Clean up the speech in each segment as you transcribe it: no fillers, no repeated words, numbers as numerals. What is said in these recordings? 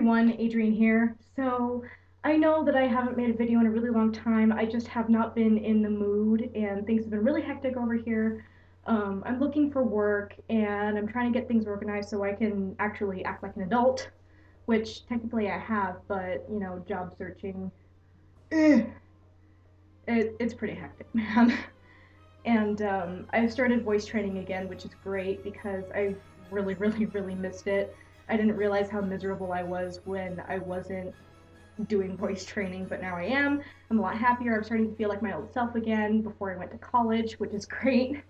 everyone, Adrienne here. So I know that I haven't made a video in a really long time. I just have not been in the mood and things have been really hectic over here. I'm looking for work and I'm trying to get things organized so I can actually act like an adult, which technically I have, but job searching, eh, it's pretty hectic, man. And I've started voice training again, which is great because I really, really, really missed it. I didn't realize how miserable I was when I wasn't doing voice training, but now I am. I'm a lot happier. I'm starting to feel like my old self again before I went to college, which is great.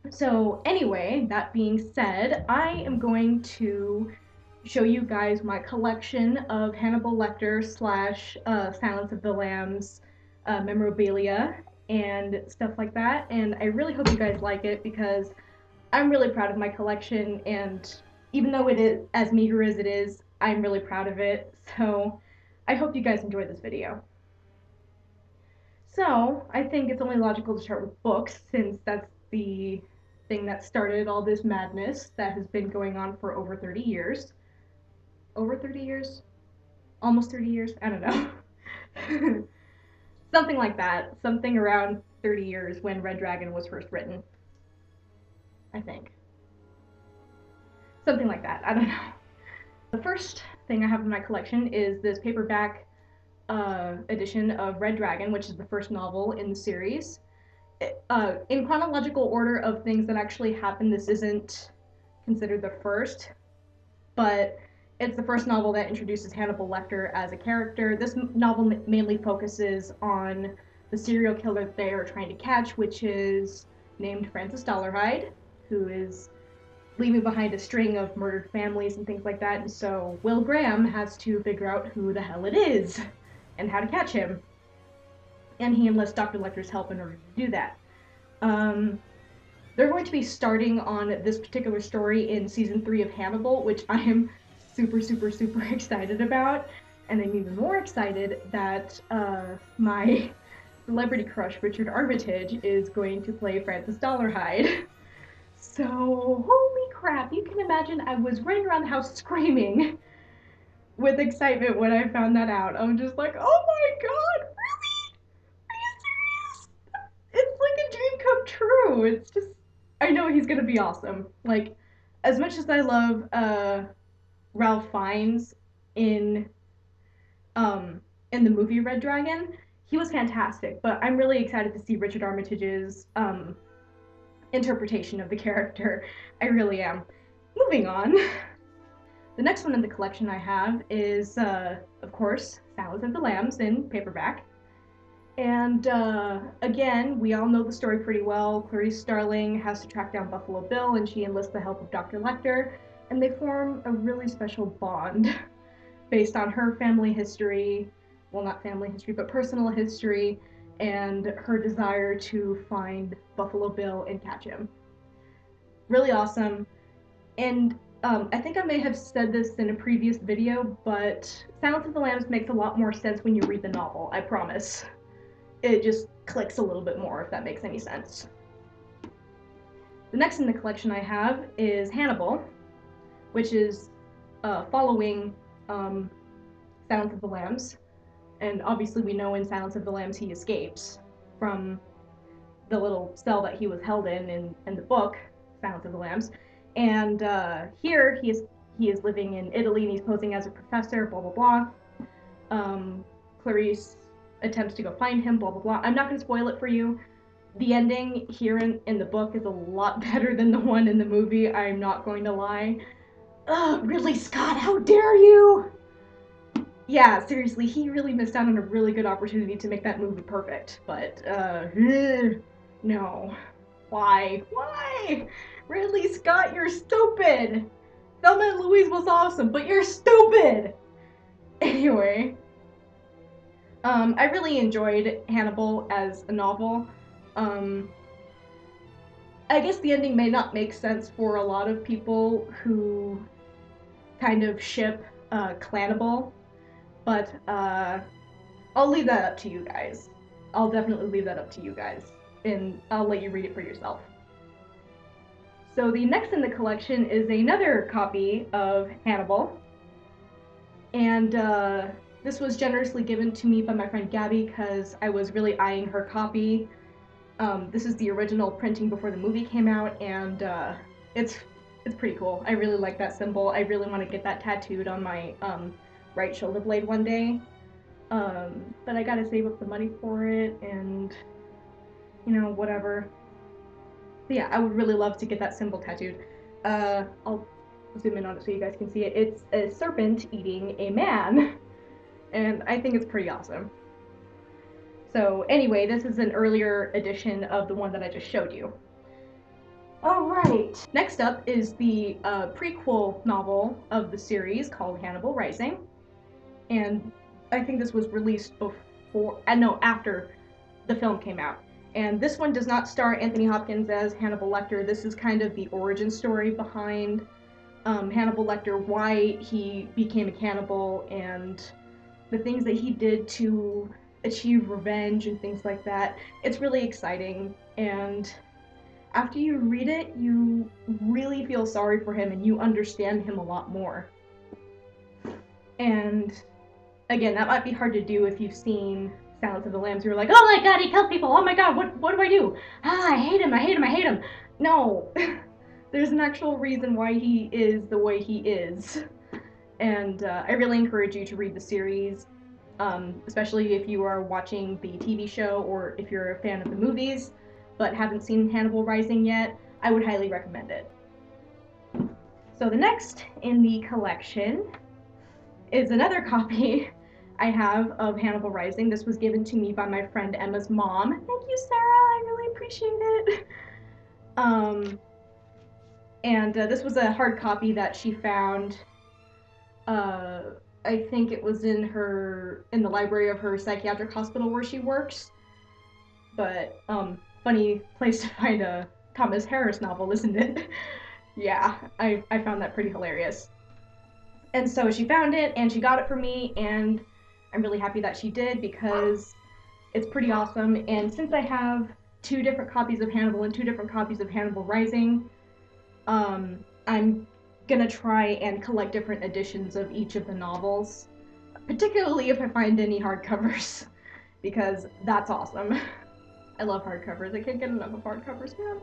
So anyway, that being said, I am going to show you guys my collection of Hannibal Lecter slash Silence of the Lambs memorabilia and stuff like that. And I really hope you guys like it because I'm really proud of my collection, and even though it is as meager as it is, I'm really proud of it. So I hope you guys enjoy this video. So I think it's only logical to start with books since that's the thing that started all this madness that has been going on for over 30 years. Over 30 years? Almost 30 years? I don't know. Something like that. Something around 30 years when Red Dragon was first written. I think. Something like that. I don't know. The first thing I have in my collection is this paperback edition of Red Dragon, which is the first novel in the series. In chronological order of things that actually happened, this isn't considered the first, but it's the first novel that introduces Hannibal Lecter as a character. This novel mainly focuses on the serial killer that they are trying to catch, which is named Francis Dollarhide, who is leaving behind a string of murdered families and things like that. And so Will Graham has to figure out who the hell it is and how to catch him. And he enlists Dr. Lecter's help in order to do that. They're going to be starting on this particular story in season 3 of Hannibal, which I am super, super, super excited about. And I'm even more excited that my celebrity crush, Richard Armitage, is going to play Francis Dollarhide. So, holy crap, you can imagine I was running around the house screaming with excitement when I found that out. I'm just like, oh my god, really? Are you serious? It's like a dream come true. It's just, I know he's gonna be awesome. Like, as much as I love Ralph Fiennes in in the movie Red Dragon, he was fantastic. But I'm really excited to see Richard Armitage's interpretation of the character. I really am. Moving on. The next one in the collection I have is, of course, Silence of the Lambs in paperback. And again, we all know the story pretty well. Clarice Starling has to track down Buffalo Bill, and she enlists the help of Dr. Lecter, and they form a really special bond based on her family history, well, not family history, but personal history, and her desire to find Buffalo Bill and catch him. Really awesome. And I think I may have said this in a previous video, but Silence of the Lambs makes a lot more sense when you read the novel, I promise. It just clicks a little bit more, if that makes any sense. The next in the collection I have is Hannibal, which is following Silence of the Lambs. And obviously we know in Silence of the Lambs he escapes from the little cell that he was held in the book, Silence of the Lambs. And here he is living in Italy and he's posing as a professor, blah, blah, blah. Clarice attempts to go find him, blah, blah, blah. I'm not going to spoil it for you. The ending here in the book is a lot better than the one in the movie, I'm not going to lie. Ugh, Ridley Scott, how dare you! Yeah, seriously, he really missed out on a really good opportunity to make that movie perfect, but, no. Why? Why? Ridley Scott, you're stupid! Thelma and Louise was awesome, but you're stupid! Anyway, I really enjoyed Hannibal as a novel. I guess the ending may not make sense for a lot of people who kind of ship Cannibal, but I'll leave that up to you guys. I'll definitely leave that up to you guys, and I'll let you read it for yourself. So the next in the collection is another copy of Hannibal, And this was generously given to me by my friend Gabby because I was really eyeing her copy. This is the original printing before the movie came out, and it's pretty cool. I really like that symbol. I really want to get that tattooed on my right shoulder blade one day. But I gotta save up the money for it, and whatever. But yeah, I would really love to get that symbol tattooed. I'll zoom in on it so you guys can see it. It's a serpent eating a man, and I think it's pretty awesome. So anyway, this is an earlier edition of the one that I just showed you. Alright, next up is the prequel novel of the series called Hannibal Rising. And I think this was released after the film came out. And this one does not star Anthony Hopkins as Hannibal Lecter. This is kind of the origin story behind Hannibal Lecter, why he became a cannibal, and the things that he did to achieve revenge and things like that. It's really exciting, and after you read it, you really feel sorry for him and you understand him a lot more. And again, that might be hard to do if you've seen Silence of the Lambs. You're like, oh my god, he kills people, oh my god, what do I do? I hate him. No, there's an actual reason why he is the way he is. And I really encourage you to read the series, especially if you are watching the TV show or if you're a fan of the movies but haven't seen Hannibal Rising yet. I would highly recommend it. So the next in the collection is another copy I have of Hannibal Rising. This was given to me by my friend Emma's mom. Thank you, Sarah. I really appreciate it. And this was a hard copy that she found. I think it was in the library of her psychiatric hospital where she works. But funny place to find a Thomas Harris novel, isn't it? Yeah, I found that pretty hilarious. And so she found it and she got it for me, and I'm really happy that she did because it's pretty awesome. And since I have 2 different copies of Hannibal and 2 different copies of Hannibal Rising, I'm gonna try and collect different editions of each of the novels, particularly if I find any hardcovers, because that's awesome. I love hardcovers. I can't get enough of hardcovers, man.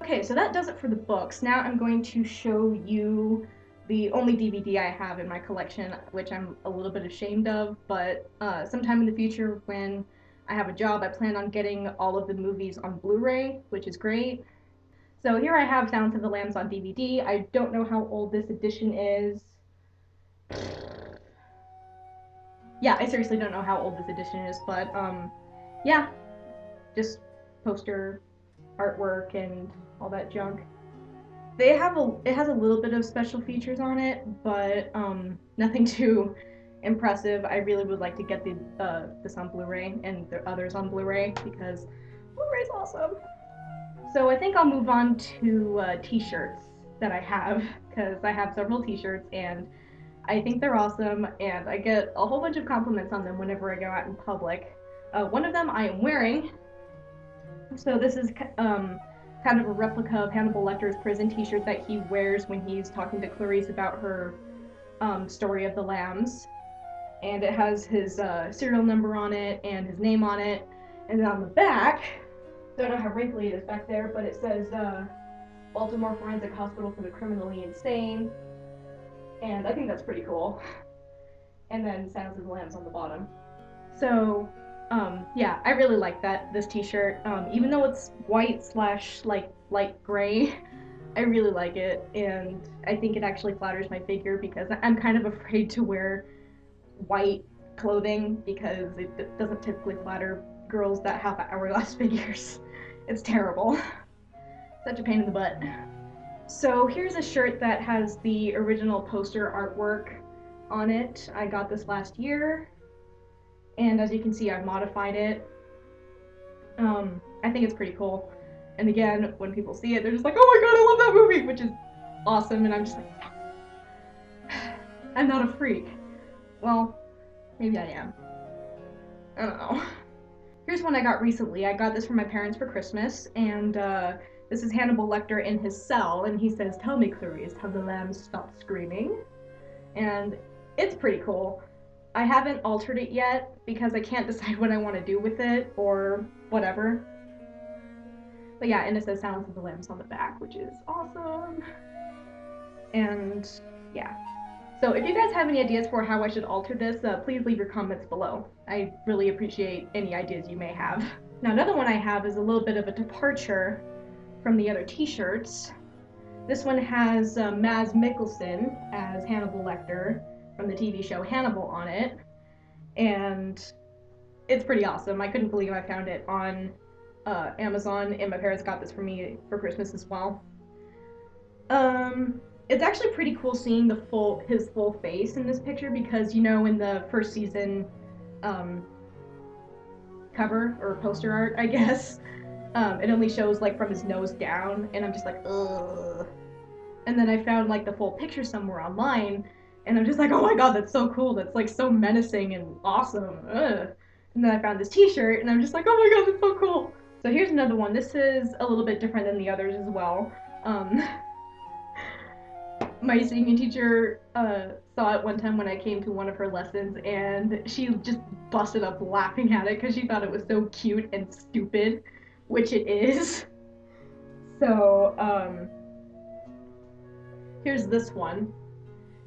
Okay, so that does it for the books. Now I'm going to show you the only DVD I have in my collection, which I'm a little bit ashamed of, but sometime in the future when I have a job, I plan on getting all of the movies on Blu-ray, which is great. So here I have Silence of the Lambs on DVD. I don't know how old this edition is. Yeah, I seriously don't know how old this edition is, but yeah, just poster artwork and all that junk. It has a little bit of special features on it, but nothing too impressive. I really would like to get this on Blu-ray and the others on Blu-ray because Blu-ray's awesome. So I think I'll move on to t-shirts that I have, because I have several t-shirts and I think they're awesome, and I get a whole bunch of compliments on them whenever I go out in public. One of them I am wearing. So this is kind of a replica of Hannibal Lecter's prison t-shirt that he wears when he's talking to Clarice about her story of the lambs. And it has his serial number on it and his name on it. And then on the back, don't know how wrinkly it is back there, but it says Baltimore Forensic Hospital for the Criminally Insane. And I think that's pretty cool. And then Silence of the Lambs on the bottom. So yeah, I really like this t-shirt. Even though it's white / like light gray, I really like it, and I think it actually flatters my figure because I'm kind of afraid to wear white clothing because it doesn't typically flatter girls that have hourglass figures. It's terrible. Such a pain in the butt. So here's a shirt that has the original poster artwork on it. I got this last year, and as you can see, I've modified it. I think it's pretty cool. And again, when people see it, they're just like, oh my god, I love that movie, which is awesome, and I'm just like, I'm not a freak. Well, maybe I am. I don't know. Here's one I got recently. I got this from my parents for Christmas, and this is Hannibal Lecter in his cell, and he says, "Tell me, Clarice, have the lambs stopped screaming?" And it's pretty cool. I haven't altered it yet because I can't decide what I want to do with it or whatever. But yeah, and it says Silence of the Lambs on the back, which is awesome. And yeah. So if you guys have any ideas for how I should alter this, please leave your comments below. I really appreciate any ideas you may have. Now another one I have is a little bit of a departure from the other t-shirts. This one has Mads Mikkelsen as Hannibal Lecter from the TV show Hannibal on it, and it's pretty awesome. I couldn't believe I found it on Amazon, and my parents got this for me for Christmas as well. It's actually pretty cool seeing his full face in this picture because, you know, in the first season cover or poster art, I guess, it only shows like from his nose down, and I'm just like, ugh. And then I found like the full picture somewhere online, and I'm just like, oh my god, that's so cool. That's like so menacing and awesome. Ugh. And then I found this t-shirt, and I'm just like, oh my god, that's so cool. So here's another one. This is a little bit different than the others as well. My singing teacher saw it one time when I came to one of her lessons, and she just busted up laughing at it because she thought it was so cute and stupid, which it is. So, here's this one.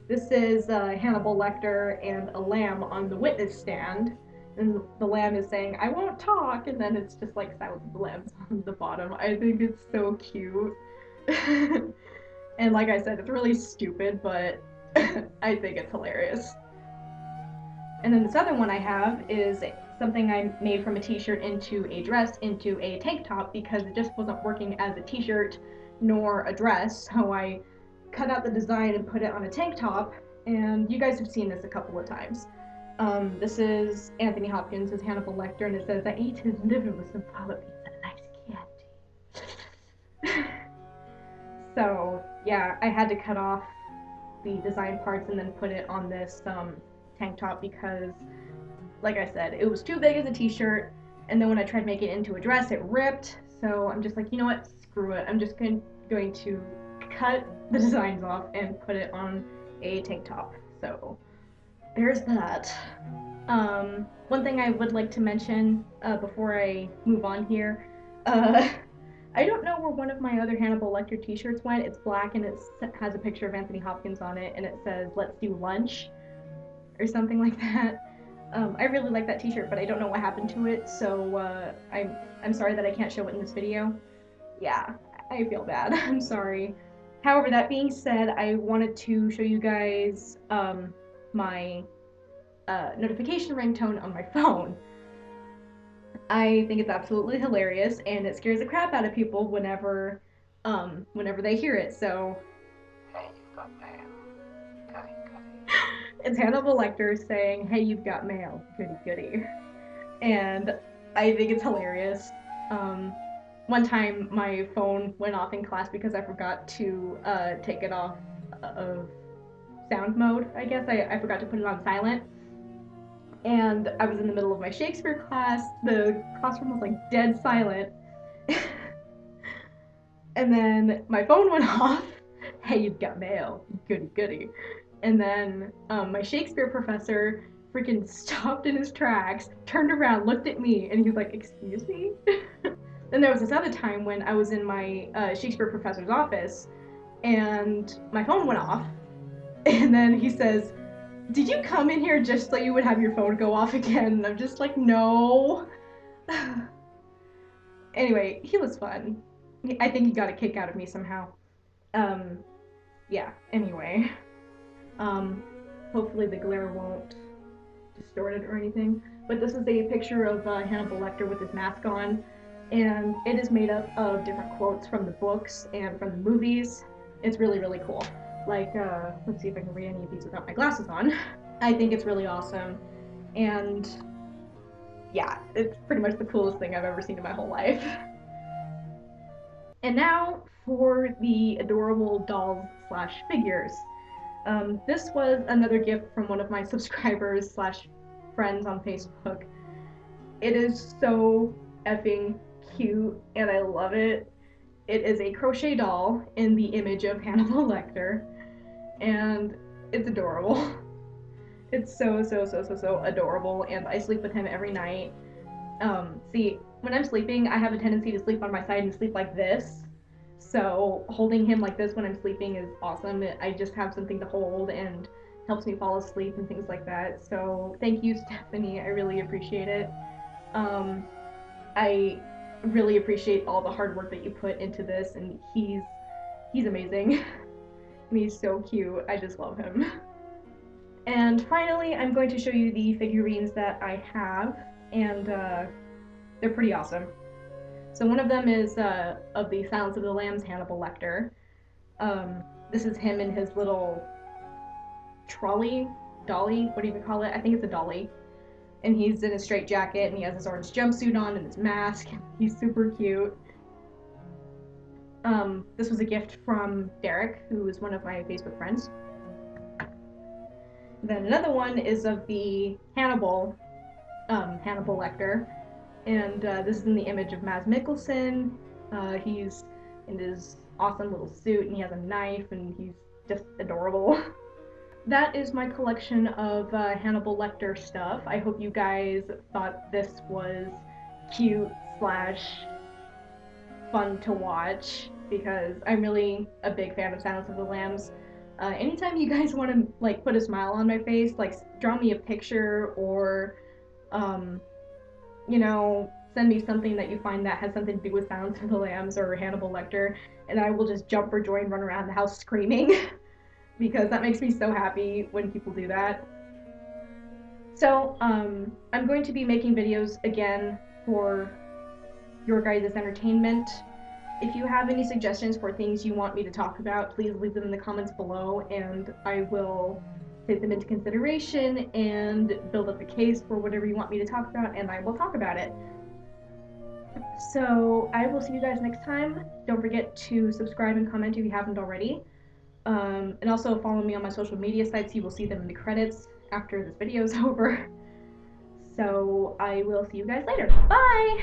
This is Hannibal Lecter and a lamb on the witness stand, and the lamb is saying, I won't talk, and then it's just like Silence of the Lambs on the bottom. I think it's so cute. And like I said, it's really stupid, but I think it's hilarious. And then this other one I have is something I made from a t-shirt into a dress into a tank top because it just wasn't working as a t-shirt nor a dress, so I cut out the design and put it on a tank top, and you guys have seen this a couple of times. This is Anthony Hopkins as Hannibal Lecter, and it says, I ate his liver with some polyps and a nice candy. So yeah, I had to cut off the design parts and then put it on this tank top because, like I said, it was too big as a t-shirt, and then when I tried to make it into a dress, it ripped. So I'm just like, you know what, screw it. I'm just going to cut the designs off and put it on a tank top. So there's that. One thing I would like to mention before I move on here, I don't know where one of my other Hannibal Lecter t-shirts went. It's black and it has a picture of Anthony Hopkins on it, and it says, let's do lunch, or something like that. I really like that t-shirt, but I don't know what happened to it, so I'm sorry that I can't show it in this video. Yeah, I feel bad. I'm sorry. However, that being said, I wanted to show you guys my notification ringtone on my phone. I think it's absolutely hilarious, and it scares the crap out of people whenever they hear it. So, hey, you've got mail. Goody, goody. It's Hannibal Lecter saying, "Hey, you've got mail. Goody, goody," and I think it's hilarious. One time, my phone went off in class because I forgot to take it off of sound mode. I guess I forgot to put it on silent. And I was in the middle of my Shakespeare class. The classroom was like dead silent. And then my phone went off. Hey, you've got mail. Goody, goody. And then my Shakespeare professor freaking stopped in his tracks, turned around, looked at me, and he was like, excuse me? Then there was this other time when I was in my Shakespeare professor's office, and my phone went off. And then he says, did you come in here just so you would have your phone go off again? And I'm just like, no. Anyway, he was fun. I think he got a kick out of me somehow. Yeah, anyway. Hopefully the glare won't distort it or anything. But this is a picture of Hannibal Lecter with his mask on. And it is made up of different quotes from the books and from the movies. It's really, really cool. Like, let's see if I can read any of these without my glasses on. I think it's really awesome. And yeah, it's pretty much the coolest thing I've ever seen in my whole life. And now for the adorable dolls slash figures. This was another gift from one of my subscribers slash friends on Facebook. It is so effing cute and I love it. It is a crochet doll in the image of Hannibal Lecter, and it's adorable. It's so adorable, and I sleep with him every night. See, when I'm sleeping, I have a tendency to sleep on my side and sleep like this. So holding him like this when I'm sleeping is awesome. I just have something to hold and helps me fall asleep and things like that. So thank you, Stephanie. I really appreciate it. Um, I really appreciate all the hard work that you put into this, and he's amazing. And he's so cute. I just love him. And finally, I'm going to show you the figurines that I have, and they're pretty awesome. So one of them is of the Silence of the Lambs, Hannibal Lecter. This is him in his little trolley, dolly, what do you even call it? I think it's a dolly. And he's in a straight jacket, and he has his orange jumpsuit on and his mask. He's super cute. This was a gift from Derek, who is one of my Facebook friends. Then another one is of the Hannibal Lecter, and this is in the image of Mads Mikkelsen. He's in his awesome little suit, and he has a knife, and he's just adorable. That is my collection of Hannibal Lecter stuff. I hope you guys thought this was cute slash fun to watch, because I'm really a big fan of Silence of the Lambs. Anytime you guys want to like put a smile on my face, like draw me a picture, or you know, send me something that you find that has something to do with Silence of the Lambs or Hannibal Lecter, and I will just jump for joy and run around the house screaming because that makes me so happy when people do that. So I'm going to be making videos again for your guys' entertainment. If you have any suggestions for things you want me to talk about, please leave them in the comments below, and I will take them into consideration and build up a case for whatever you want me to talk about, and I will talk about it. So I will see you guys next time. Don't forget to subscribe and comment if you haven't already. And also follow me on my social media sites. You will see them in the credits after this video is over. So I will see you guys later. Bye!